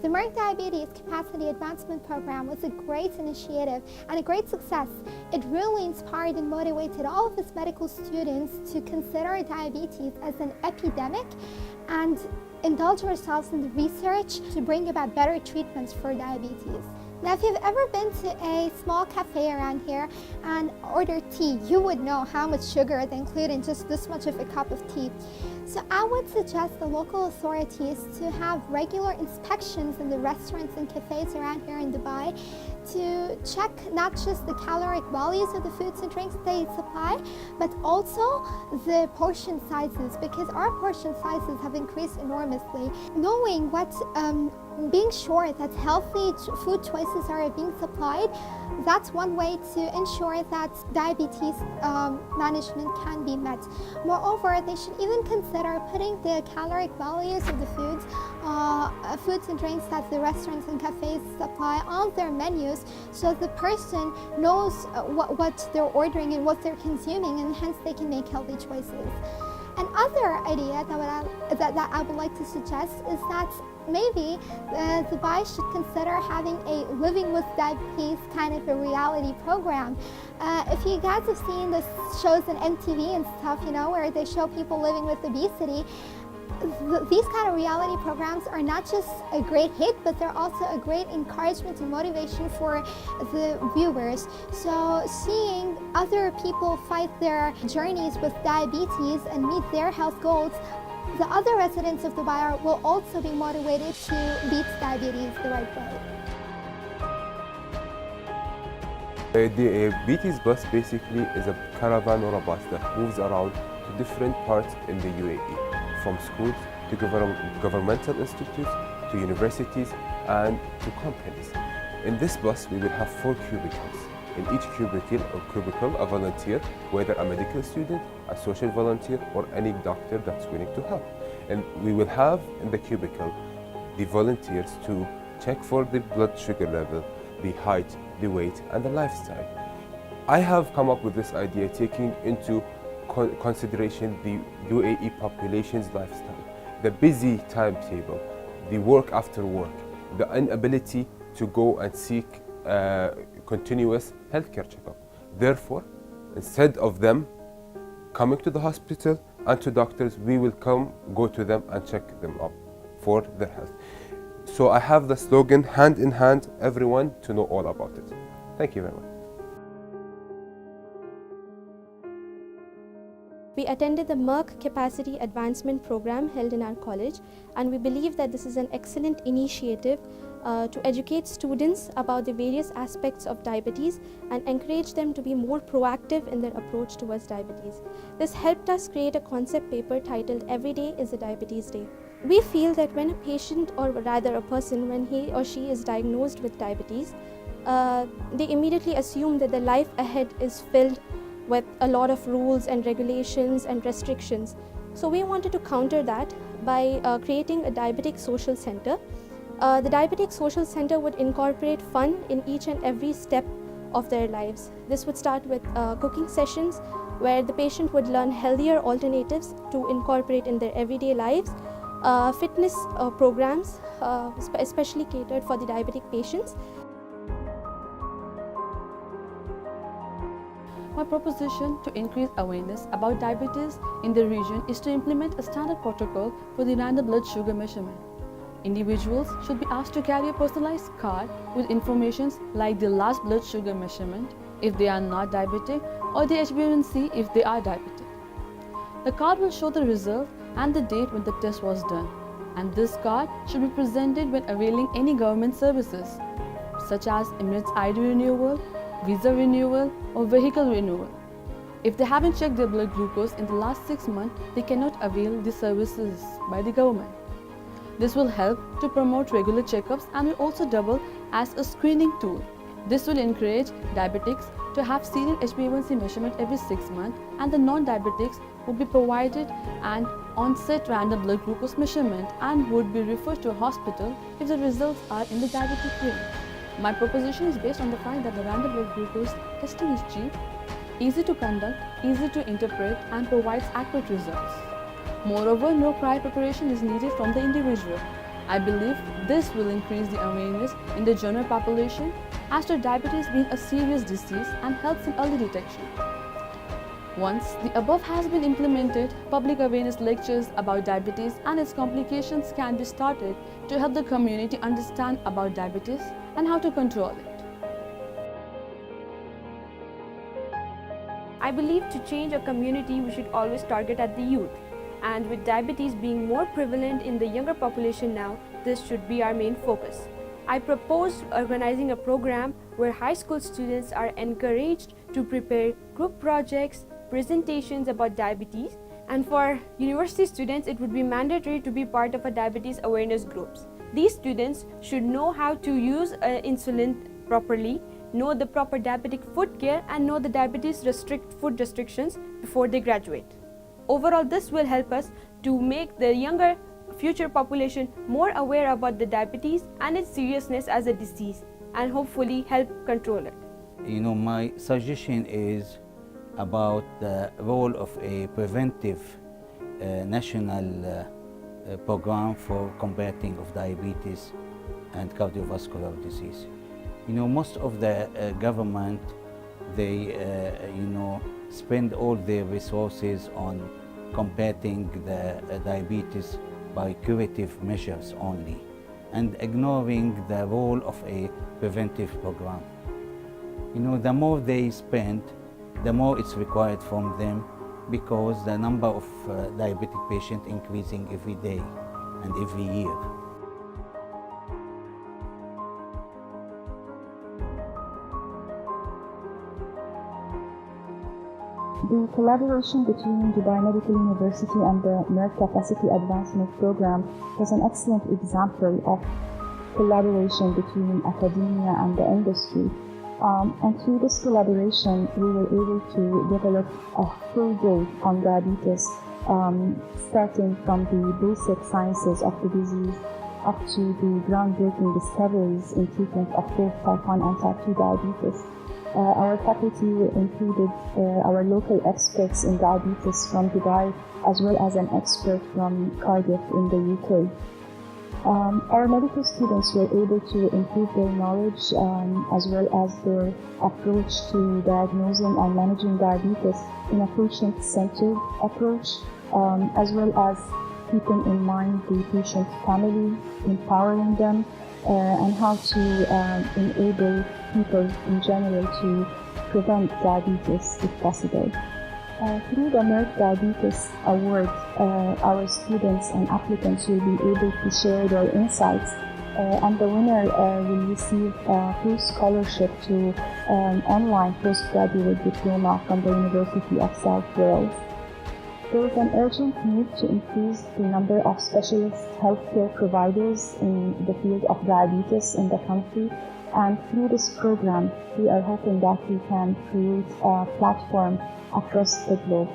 The Merck Diabetes Capacity Advancement Program was a great initiative and a great success. It really inspired and motivated all of its medical students to consider diabetes as an epidemic and indulge ourselves in the research to bring about better treatments for diabetes. Now, if you've ever been to a small cafe around here and ordered tea, you would know how much sugar they include in just this much of a cup of tea. So I would suggest the local authorities to have regular inspections in the restaurants and cafes around here in Dubai to check not just the caloric values of the foods and drinks they supply, but also the portion sizes, because our portion sizes have increased enormously. Knowing being sure that healthy food choices are being supplied, that's one way to ensure that diabetes management can be met. Moreover, they should even consider putting the caloric values of the foods and drinks that the restaurants and cafes supply on their menus, so the person knows what they're ordering and what they're consuming, and hence they can make healthy choices. Another idea that I would like to suggest is that maybe Dubai should consider having a Living with Diabetes kind of a reality program. If you guys have seen the shows on MTV and stuff, where they show people living with obesity, these kind of reality programs are not just a great hit, but they're also a great encouragement and motivation for the viewers. So seeing other people fight their journeys with diabetes and meet their health goals, the other residents of Dubai will also be motivated to beat diabetes the right way. The diabetes bus basically is a caravan or a bus that moves around to different parts in the UAE, from schools to governmental institutes to universities and to companies. In this bus, we will have 4 cubicles. In each cubicle, a volunteer, whether a medical student, a social volunteer, or any doctor that's willing to help. And we will have in the cubicle the volunteers to check for the blood sugar level, the height, the weight, and the lifestyle. I have come up with this idea taking into consideration the UAE population's lifestyle, the busy timetable, the work after work, the inability to go and seek continuous healthcare checkup. Therefore, instead of them coming to the hospital and to doctors, we will go to them and check them up for their health. So I have the slogan, hand in hand, everyone to know all about it. Thank you very much. We attended the Merck Capacity Advancement Program held in our college, and we believe that this is an excellent initiative to educate students about the various aspects of diabetes and encourage them to be more proactive in their approach towards diabetes. This helped us create a concept paper titled "Every Day is a Diabetes Day." We feel that when a patient, or rather a person, when he or she is diagnosed with diabetes, they immediately assume that the life ahead is filled with a lot of rules and regulations and restrictions. So we wanted to counter that by creating a diabetic social center. The diabetic social center would incorporate fun in each and every step of their lives. This would start with cooking sessions where the patient would learn healthier alternatives to incorporate in their everyday lives, fitness programs especially catered for the diabetic patients. My proposition to increase awareness about diabetes in the region is to implement a standard protocol for the random blood sugar measurement. Individuals should be asked to carry a personalized card with information like the last blood sugar measurement if they are not diabetic, or the HbA1c if they are diabetic. The card will show the result and the date when the test was done, and this card should be presented when availing any government services such as Emirates ID renewal, visa renewal, or vehicle renewal. If they haven't checked their blood glucose in the last 6 months, they cannot avail the services by the government. This will help to promote regular checkups and will also double as a screening tool. This will encourage diabetics to have serial HbA1c measurement every 6 months, and the non-diabetics would be provided an on-set random blood glucose measurement and would be referred to a hospital if the results are in the diabetic range. My proposition is based on the fact that the random blood glucose testing is cheap, easy to conduct, easy to interpret, and provides accurate results. Moreover, no prior preparation is needed from the individual. I believe this will increase the awareness in the general population as to diabetes being a serious disease and helps in early detection. Once the above has been implemented, public awareness lectures about diabetes and its complications can be started to help the community understand about diabetes and how to control it. I believe to change a community, we should always target at the youth. And with diabetes being more prevalent in the younger population now, this should be our main focus. I propose organizing a program where high school students are encouraged to prepare group projects, presentations about diabetes, and for university students, it would be mandatory to be part of a diabetes awareness groups. These students should know how to use insulin properly, know the proper diabetic food care, and know the diabetes food restrictions before they graduate. Overall, this will help us to make the younger future population more aware about the diabetes and its seriousness as a disease, and hopefully help control it. My suggestion is about the role of a preventive national program for combating of diabetes and cardiovascular disease. Most of the government, they spend all their resources on combating the diabetes by curative measures only, and ignoring the role of a preventive program. The more they spend, the more it's required from them, because the number of diabetic patients increasing every day and every year. The collaboration between Dubai Medical University and the Merck Capacity Advancement Program was an excellent example of collaboration between academia and the industry. And through this collaboration, we were able to develop a full day on diabetes, starting from the basic sciences of the disease up to the groundbreaking discoveries in treatment of both type 1 and type 2 diabetes. Our faculty included our local experts in diabetes from Dubai, as well as an expert from Cardiff in the UK. Our medical students were able to improve their knowledge as well as their approach to diagnosing and managing diabetes in a patient-centered approach, as well as keeping in mind the patient's family, empowering them, and how to enable people in general to prevent diabetes if possible. Through the Merck Diabetes Award, our students and applicants will be able to share their insights, and the winner will receive a full scholarship to an online postgraduate diploma from the University of South Wales. There is an urgent need to increase the number of specialist healthcare providers in the field of diabetes in the country, and through this program, we are hoping that we can create a platform across the globe.